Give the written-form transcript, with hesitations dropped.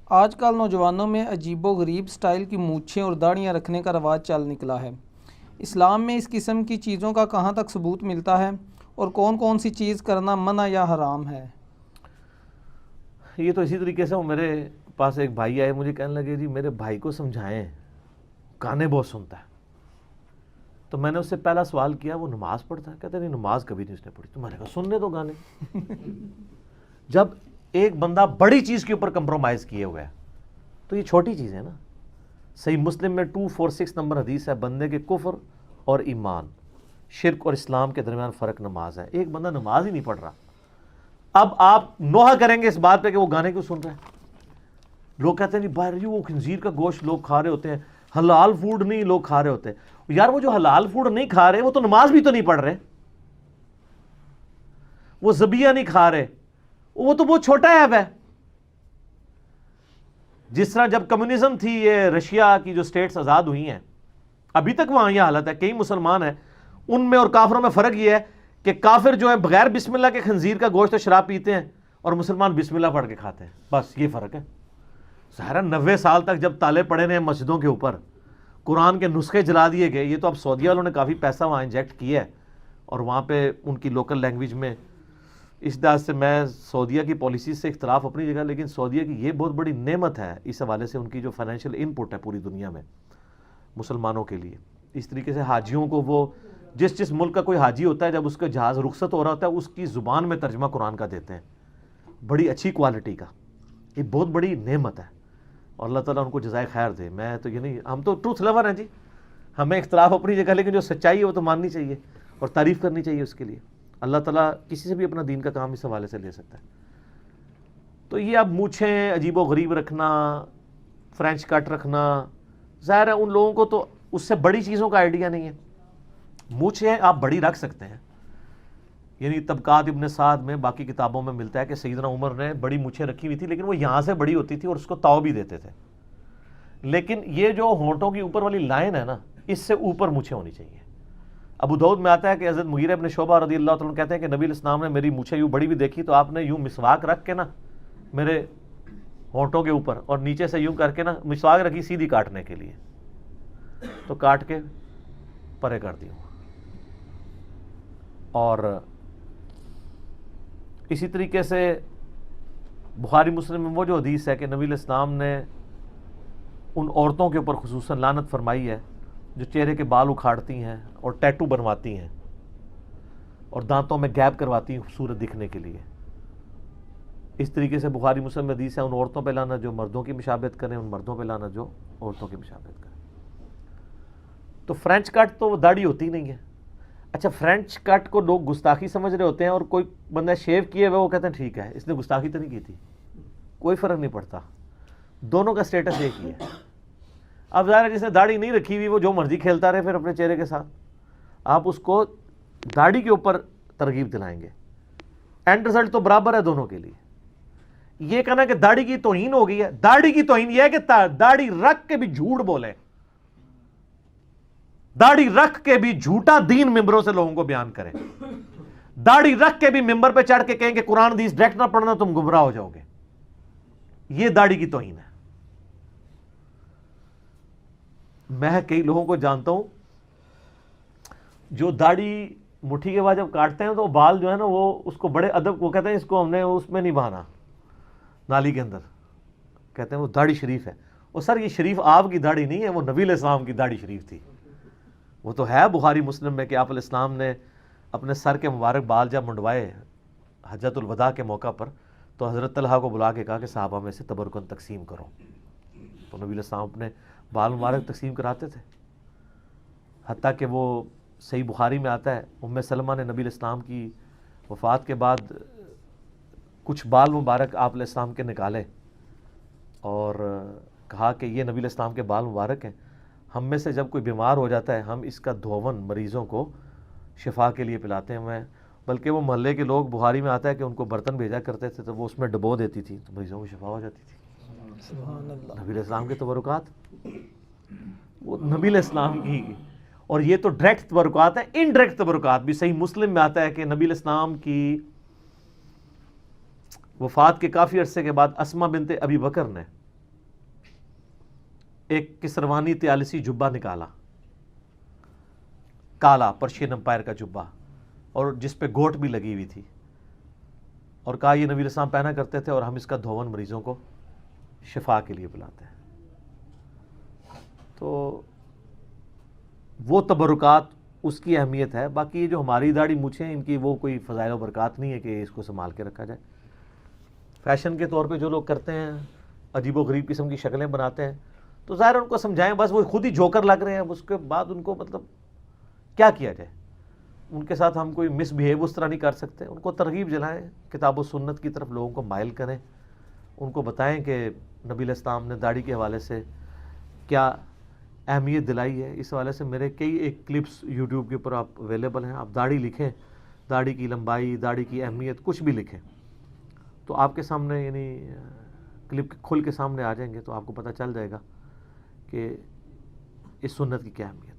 آج کل نوجوانوں میں عجیب و غریب سٹائل کی مونچھیں اور داڑھیاں رکھنے کا رواج چل نکلا ہے۔ اسلام میں اس قسم کی چیزوں کا کہاں تک ثبوت ملتا ہے اور کون کون سی چیز کرنا منع یا حرام ہے؟ یہ تو اسی طریقے سے میرے پاس ایک بھائی آئے، مجھے کہنے لگے جی میرے بھائی کو سمجھائیں، گانے بہت سنتا ہے۔ تو میں نے اس سے پہلا سوال کیا وہ نماز پڑھتا ہے؟ کہتے نہیں نماز کبھی نہیں اس نے پڑھی۔ تو میں نے کہا سننے دو گانے۔ جب ایک بندہ بڑی چیز کے اوپر کمپرومائز کیے ہوئے ہے تو یہ چھوٹی چیز ہے نا۔ صحیح مسلم میں 246 نمبر حدیث ہے، بندے کے کفر اور ایمان، شرک اور اسلام کے درمیان فرق نماز ہے۔ ایک بندہ نماز ہی نہیں پڑھ رہا، اب آپ نوحہ کریں گے اس بات پہ کہ وہ گانے کیوں سن رہے ہیں؟ لوگ کہتے ہیں جی باہر وہ خنزیر کا گوشت لوگ کھا رہے ہوتے ہیں، حلال فوڈ نہیں لوگ کھا رہے ہوتے ہیں۔ یار وہ جو حلال فوڈ نہیں کھا رہے وہ تو نماز بھی تو نہیں پڑھ رہے، وہ ذبیحہ نہیں کھا رہے، وہ تو بہت چھوٹا ایپ ہے۔ جس طرح جب کمیونزم تھی، یہ رشیا کی جو سٹیٹس آزاد ہوئی ہیں، ابھی تک وہاں یہ حالت ہے، کئی مسلمان ہیں، ان میں اور کافروں میں فرق یہ ہے کہ کافر جو ہے بغیر بسم اللہ کے خنزیر کا گوشت و شراب پیتے ہیں اور مسلمان بسم اللہ پڑھ کے کھاتے ہیں، بس یہ فرق ہے۔ ظاہر 90 سال تک جب تالے پڑے رہے ہیں مسجدوں کے اوپر، قرآن کے نسخے جلا دیے گئے، یہ تو اب سعودیہ والوں نے کافی پیسہ وہاں انجیکٹ کیا ہے اور وہاں پہ ان کی لوکل لینگویج میں، اس لحاظ سے میں سعودیہ کی پالیسی سے اختلاف اپنی جگہ، لیکن سعودیہ کی یہ بہت بڑی نعمت ہے اس حوالے سے، ان کی جو فائنینشیل ان پٹ ہے پوری دنیا میں مسلمانوں کے لیے۔ اس طریقے سے حاجیوں کو وہ جس ملک کا کوئی حاجی ہوتا ہے، جب اس کا جہاز رخصت ہو رہا ہوتا ہے اس کی زبان میں ترجمہ قرآن کا دیتے ہیں، بڑی اچھی کوالٹی کا۔ یہ بہت بڑی نعمت ہے اور اللہ تعالیٰ ان کو جزائے خیر دے۔ میں تو یہ نہیں، ہم تو ٹروتھ لور ہیں جی، ہمیں اختلاف اپنی جگہ، لیکن جو سچائی ہے وہ تو ماننی چاہیے اور تعریف کرنی چاہیے اس کے لیے۔ اللہ تعالیٰ کسی سے بھی اپنا دین کا کام اس حوالے سے لے سکتا ہے۔ تو یہ اب مونچھیں عجیب و غریب رکھنا، فرینچ کٹ رکھنا، ظاہر ہے ان لوگوں کو تو اس سے بڑی چیزوں کا آئیڈیا نہیں ہے۔ مونچھیں آپ بڑی رکھ سکتے ہیں، یعنی طبقات ابن سعد میں باقی کتابوں میں ملتا ہے کہ سیدنا عمر نے بڑی مونچھیں رکھی ہوئی تھی، لیکن وہ یہاں سے بڑی ہوتی تھی اور اس کو تاؤ بھی دیتے تھے۔ لیکن یہ جو ہونٹوں کی اوپر والی لائن ہے نا، اس سے اوپر مونچھیں ہونی چاہیے۔ ابو داؤد میں آتا ہے کہ حضرت مغیرہ ابن شعبہ رضی اللہ تعالیٰ عنہ کہتے ہیں کہ نبی علیہ السلام نے میری مونچھیں یوں بڑی بھی دیکھی تو آپ نے یوں مسواک رکھ کے نا میرے ہونٹوں کے اوپر اور نیچے سے یوں کر کے نا مسواک رکھی سیدھی کاٹنے کے لیے، تو کاٹ کے پرے کر دی۔ اور اسی طریقے سے بخاری مسلم میں وہ جو حدیث ہے کہ نبی علیہ السلام نے ان عورتوں کے اوپر خصوصاً لعنت فرمائی ہے جو چہرے کے بال اکھاڑتی ہیں اور ٹیٹو بنواتی ہیں اور دانتوں میں گیپ کرواتی ہیں خوبصورت دکھنے کے لیے۔ اس طریقے سے بخاری مسلم میں حدیث ہے ان عورتوں پہ لعنت جو مردوں کی مشابہت کریں، ان مردوں پہ لعنت جو عورتوں کی مشابہت کریں۔ تو فرینچ کٹ تو وہ داڑھی ہوتی نہیں ہے۔ اچھا فرینچ کٹ کو لوگ گستاخی سمجھ رہے ہوتے ہیں اور کوئی بندہ شیو کیے ہوئے وہ کہتے ہیں ٹھیک ہے اس نے گستاخی تو نہیں کی تھی، کوئی فرق نہیں پڑتا، دونوں کا سٹیٹس ایک ہی ہے۔ اب ظاہر ہے جس نے داڑھی نہیں رکھی ہوئی وہ جو مرضی کھیلتا رہے پھر اپنے چہرے کے ساتھ، آپ اس کو داڑھی کے اوپر ترغیب دلائیں گے، اینڈ رزلٹ تو برابر ہے دونوں کے لیے۔ یہ کہنا کہ داڑھی کی توہین ہو گئی ہے، داڑھی کی توہین یہ ہے کہ داڑھی رکھ کے بھی جھوٹ بولے، داڑھی رکھ کے بھی جھوٹا دین ممبروں سے لوگوں کو بیان کریں، داڑھی رکھ کے بھی ممبر پہ چڑھ کے کہیں کہ قرآن حدیث ڈائریکٹ نہ پڑھنا تم گمراہ ہو جاؤ گے، یہ داڑھی کی توہین ہے۔ میں کئی لوگوں کو جانتا ہوں جو داڑھی مٹھی کے بعد جب کاٹتے ہیں تو بال جو ہے نا وہ اس کو بڑے ادب، وہ کہتے ہیں اس کو ہم نے اس میں نہیں بہانا نالی کے اندر، کہتے ہیں وہ داڑھی شریف ہے۔ اور سر یہ شریف آپ کی داڑھی نہیں ہے، وہ نبی علیہ السلام کی داڑھی شریف تھی۔ وہ تو ہے بخاری مسلم میں کہ آپ علیہ السلام نے اپنے سر کے مبارک بال جب منڈوائے حجۃ الوداع کے موقع پر تو حضرت طلحہ کو بلا کے کہا کہ صحابہ میں سے تبرکن تقسیم کرو، تو نبی علیہ السلام اپنے بال مبارک تقسیم کراتے تھے۔ حتیٰ کہ وہ صحیح بخاری میں آتا ہے ام سلمہ نے نبی علیہ السلام کی وفات کے بعد کچھ بال مبارک آپ علیہ السلام کے نکالے اور کہا کہ یہ نبی علیہ السلام کے بال مبارک ہیں، ہم میں سے جب کوئی بیمار ہو جاتا ہے ہم اس کا دھون مریضوں کو شفا کے لیے پلاتے ہیں۔ میں بلکہ وہ محلے کے لوگ، بخاری میں آتا ہے کہ ان کو برتن بھیجا کرتے تھے تو وہ اس میں ڈبو دیتی تھی تو مریضوں کو شفا ہو جاتی تھی۔ سبحان اللہ۔ نبی علیہ السلام کے تبرکات، وہ نبی علیہ السلام کی، اور یہ تو ڈائریکٹ تبرکات ہیں۔ انڈائریکٹ تبرکات بھی صحیح مسلم میں آتا ہے کہ نبی علیہ السلام کی وفات کے کافی عرصے کے بعد اسما بنت ابی بکر نے ایک کسروانی طیالسی جبہ نکالا، کالا پرشین امپائر کا جبہ، اور جس پہ گوٹ بھی لگی ہوئی تھی، اور کہا یہ نبی اسلام پہنا کرتے تھے اور ہم اس کا دھون مریضوں کو شفا کے لیے بلاتے ہیں۔ تو وہ تبرکات، اس کی اہمیت ہے۔ باقی یہ جو ہماری داڑھی مونچھیں ہیں، ان کی وہ کوئی فضائل و برکات نہیں ہے کہ اس کو سنبھال کے رکھا جائے۔ فیشن کے طور پہ جو لوگ کرتے ہیں، عجیب و غریب قسم کی شکلیں بناتے ہیں، تو ظاہر ان کو سمجھائیں، بس وہ خود ہی جوکر لگ رہے ہیں، اس کے بعد ان کو مطلب کیا کیا جائے؟ ان کے ساتھ ہم کوئی مس بہیو اس طرح نہیں کر سکتے۔ ان کو ترغیب دلائیں، کتاب و سنت کی طرف لوگوں کو مائل کریں، ان کو بتائیں کہ نبی علیہ السلام نے داڑھی کے حوالے سے کیا اہمیت دلائی ہے۔ اس حوالے سے میرے کئی ایک کلپس یوٹیوب کے اوپر آپ اویلیبل ہیں، آپ داڑھی لکھیں، داڑھی کی لمبائی، داڑھی کی اہمیت، کچھ بھی لکھیں تو آپ کے سامنے یعنی کلپ کھل کے سامنے آ جائیں گے، تو آپ کو پتہ چل جائے گا کہ اس سنت کی کیا اہمیت ہے۔